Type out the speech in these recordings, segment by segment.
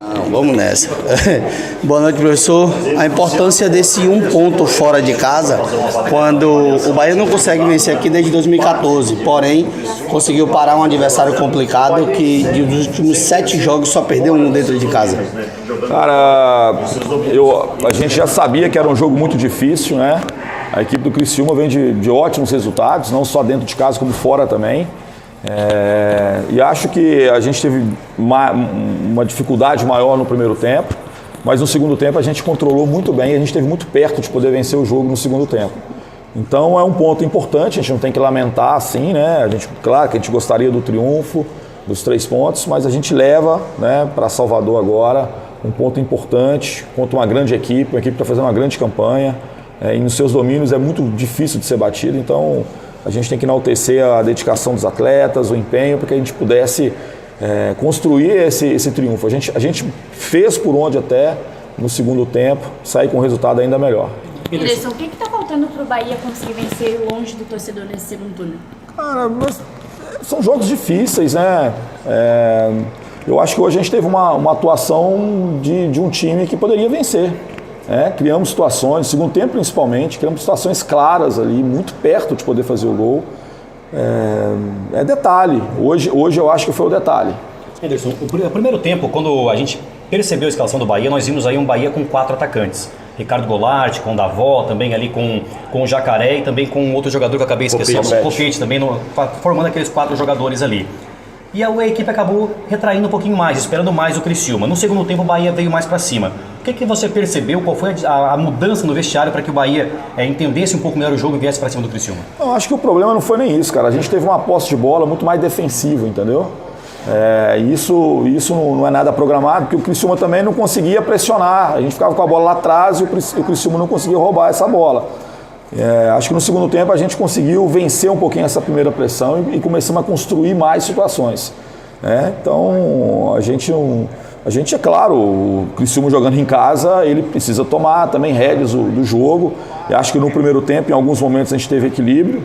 Vamos nessa. Boa noite, professor. A importância desse um ponto fora de casa, quando o Bahia não consegue vencer aqui desde 2014, porém conseguiu parar um adversário complicado que dos últimos 7 jogos só perdeu um dentro de casa. Cara, a gente já sabia que era um jogo muito difícil, né? A equipe do Criciúma vem de ótimos resultados, não só dentro de casa como fora também. E acho que a gente teve uma dificuldade maior no primeiro tempo, mas no segundo tempo a gente controlou muito bem e a gente esteve muito perto de poder vencer o jogo no segundo tempo. Então é um ponto importante, a gente não tem que lamentar assim, né? Claro que a gente gostaria do triunfo, dos 3 pontos, mas a gente leva, né, para Salvador agora um ponto importante contra uma grande equipe, uma equipe que está fazendo uma grande campanha, e nos seus domínios é muito difícil de ser batido, então a gente tem que enaltecer a dedicação dos atletas, o empenho, para que a gente pudesse construir esse triunfo. A gente fez por onde até no segundo tempo, sair com um resultado ainda melhor. Anderson, o que está faltando para o Bahia conseguir vencer longe do torcedor nesse segundo turno? Cara, são jogos difíceis, né? Eu acho que hoje a gente teve uma atuação de um time que poderia vencer. Criamos situações, no segundo tempo principalmente, criamos situações claras ali, muito perto de poder fazer o gol. É detalhe, hoje eu acho que foi o detalhe. Anderson, o primeiro tempo, quando a gente percebeu a escalação do Bahia, nós vimos aí um Bahia com 4 atacantes. Ricardo Goulart, com o Davó, também ali com o Jacaré e também com outro jogador que eu acabei esquecendo, o Copete também, formando aqueles 4 jogadores ali. E a equipe acabou retraindo um pouquinho mais, esperando mais o Criciúma. No segundo tempo o Bahia veio mais para cima. O que você percebeu? Qual foi a mudança no vestiário para que o Bahia entendesse um pouco melhor o jogo e viesse para cima do Criciúma? Eu acho que o problema não foi nem isso, cara. A gente teve uma posse de bola muito mais defensiva, entendeu? Isso não é nada programado, porque o Criciúma também não conseguia pressionar. A gente ficava com a bola lá atrás e o Criciúma não conseguia roubar essa bola. Acho que no segundo tempo a gente conseguiu vencer um pouquinho essa primeira pressão e começamos a construir mais situações. Então a gente, é claro, o Criciúma jogando em casa, ele precisa tomar também rédeas do jogo. E acho que no primeiro tempo, em alguns momentos, a gente teve equilíbrio.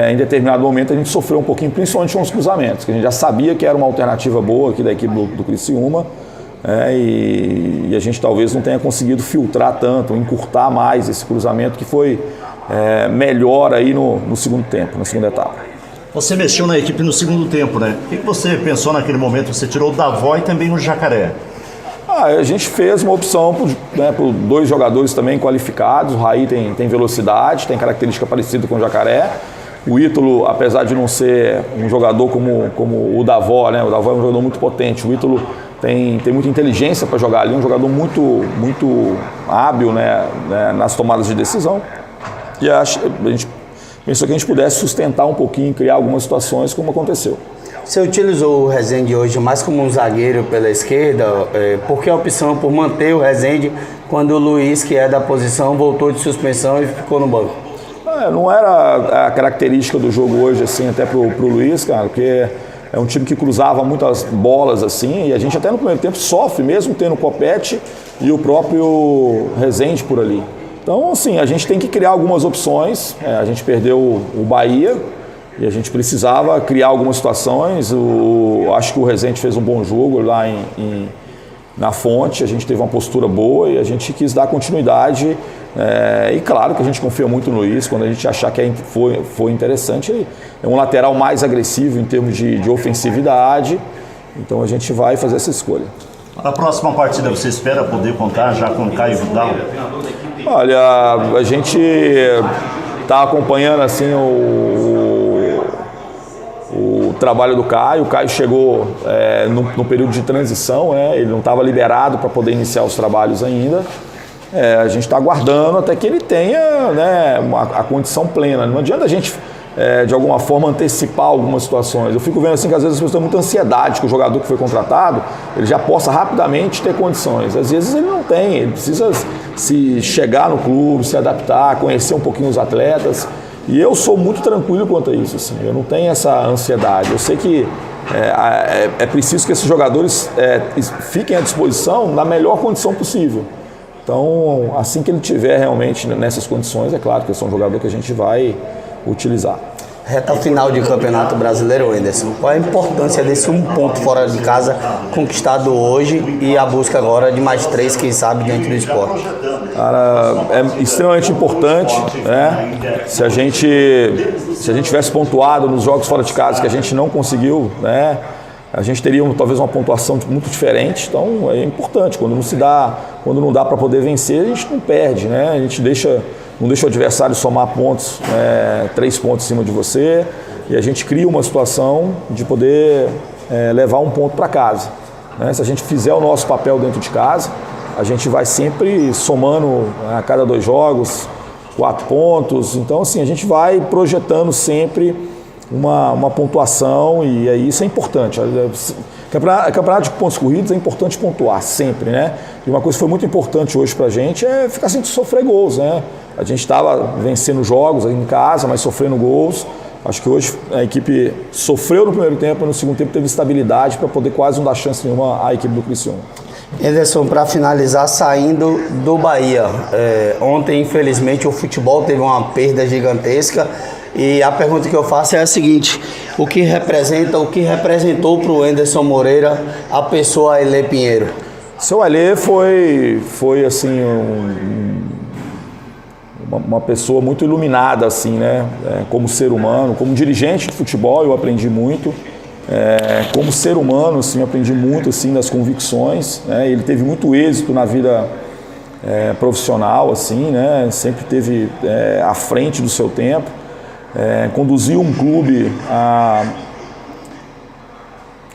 Em determinado momento a gente sofreu um pouquinho, principalmente com os cruzamentos, que a gente já sabia que era uma alternativa boa aqui da equipe do Criciúma. E a gente talvez não tenha conseguido filtrar tanto, encurtar mais esse cruzamento que foi melhor aí no segundo tempo, na segunda etapa. Você mexeu na equipe no segundo tempo, né? O que você pensou naquele momento? Você tirou o Davó e também o Jacaré. A gente fez uma opção por 2 jogadores também qualificados. O Raí tem velocidade, tem característica parecida com o Jacaré. O Ítalo, apesar de não ser um jogador como o Davó, né? O Davó é um jogador muito potente. O Ítalo tem muita inteligência para jogar ali, um jogador muito hábil, né, nas tomadas de decisão. E a gente pensou que a gente pudesse sustentar um pouquinho, criar algumas situações como aconteceu. Você utilizou o Rezende hoje mais como um zagueiro pela esquerda, por que a opção por manter o Rezende quando o Luiz, que é da posição, voltou de suspensão e ficou no banco? Não era a característica do jogo hoje, assim, até pro Luiz, cara, porque é um time que cruzava muitas bolas, assim, e a gente até no primeiro tempo sofre, mesmo tendo o Copete e o próprio Rezende por ali. Então, assim, a gente tem que criar algumas opções. A gente perdeu o Bahia e a gente precisava criar algumas situações. Acho que o Rezende fez um bom jogo lá na Fonte, a gente teve uma postura boa e a gente quis dar continuidade. E claro que a gente confia muito no Luiz, quando a gente achar que foi interessante. Ele é um lateral mais agressivo em termos de ofensividade, então a gente vai fazer essa escolha. Na próxima partida você espera poder contar já com o Caio Vidal? Olha, a gente está acompanhando assim o trabalho do Caio. O Caio chegou no período de transição, ele não estava liberado para poder iniciar os trabalhos ainda. A gente está aguardando até que ele tenha, a condição plena. Não adianta a gente, de alguma forma, antecipar algumas situações. Eu fico vendo assim que às vezes as pessoas têm muita ansiedade que o jogador que foi contratado, ele já possa rapidamente ter condições. Às vezes ele não tem, ele precisa se chegar no clube, se adaptar, conhecer um pouquinho os atletas. E eu sou muito tranquilo quanto a isso, assim. Eu não tenho essa ansiedade. Eu sei que é preciso que esses jogadores fiquem à disposição na melhor condição possível. Então, assim que ele tiver realmente nessas condições, é claro que esse é um jogador que a gente vai utilizar. Reta final de Campeonato Brasileiro, Wenderson. Qual a importância desse 1 ponto fora de casa conquistado hoje e a busca agora de mais 3, quem sabe, diante do Sport? Cara, é extremamente importante, né? Se a gente tivesse pontuado nos jogos fora de casa que a gente não conseguiu, né? A gente teria talvez uma pontuação muito diferente. Então é importante. Quando não dá para poder vencer, a gente não perde, né? A gente não deixa o adversário somar pontos, 3 pontos em cima de você, e a gente cria uma situação de poder levar 1 ponto para casa, né? Se a gente fizer o nosso papel dentro de casa, a gente vai sempre somando a cada 2 jogos 4 pontos. Então, assim, a gente vai projetando sempre uma pontuação, e aí isso é importante. Campeonato de pontos corridos é importante pontuar sempre, né? E uma coisa que foi muito importante hoje pra gente é ficar sem sofrer gols, né? A gente estava vencendo jogos em casa, mas sofrendo gols. Acho que hoje a equipe sofreu no primeiro tempo, e no segundo tempo teve estabilidade para poder quase não dar chance nenhuma à equipe do Criciúma. Anderson, para finalizar, saindo do Bahia, ontem infelizmente o futebol teve uma perda gigantesca, e a pergunta que eu faço é a seguinte: o que representou para o Anderson Moreira a pessoa Ailê Pinheiro? Seu Ailê foi assim uma pessoa muito iluminada, assim, né? Como ser humano, como dirigente de futebol eu aprendi muito. Como ser humano, assim, eu aprendi muito, assim, das convicções, né? Ele teve muito êxito na vida profissional, assim, né? Sempre esteve à frente do seu tempo, conduziu um clube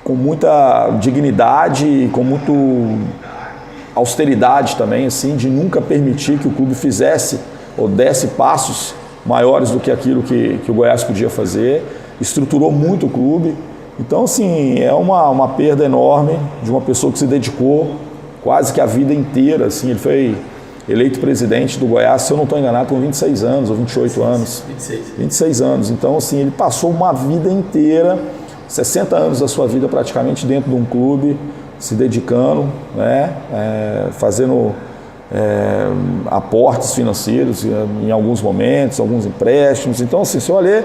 com muita dignidade e com muita austeridade também, assim, de nunca permitir que o clube fizesse ou desse passos maiores do que aquilo que o Goiás podia fazer. Estruturou muito o clube. Então, assim, é uma perda enorme de uma pessoa que se dedicou quase que a vida inteira, assim. Ele foi eleito presidente do Goiás, se eu não estou enganado, com 26 anos ou 28 anos. 26 anos. Então, assim, ele passou uma vida inteira, 60 anos da sua vida praticamente dentro de um clube, se dedicando, né? Fazendo aportes financeiros em alguns momentos, alguns empréstimos. Então, assim, o seu Ailê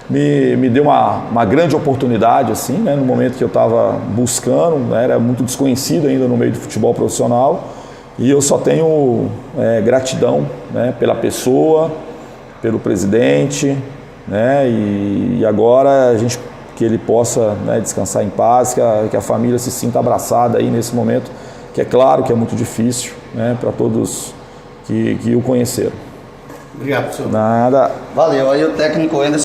me deu uma grande oportunidade, assim, né, no momento que eu estava buscando, né, era muito desconhecido ainda no meio do futebol profissional, e eu só tenho gratidão, né, pela pessoa, pelo presidente, né, e agora que ele possa, né, descansar em paz, que a família se sinta abraçada aí nesse momento, que é claro que é muito difícil, né, para todos que o conheceram. Obrigado, professor. Nada. Valeu. Aí o técnico Anderson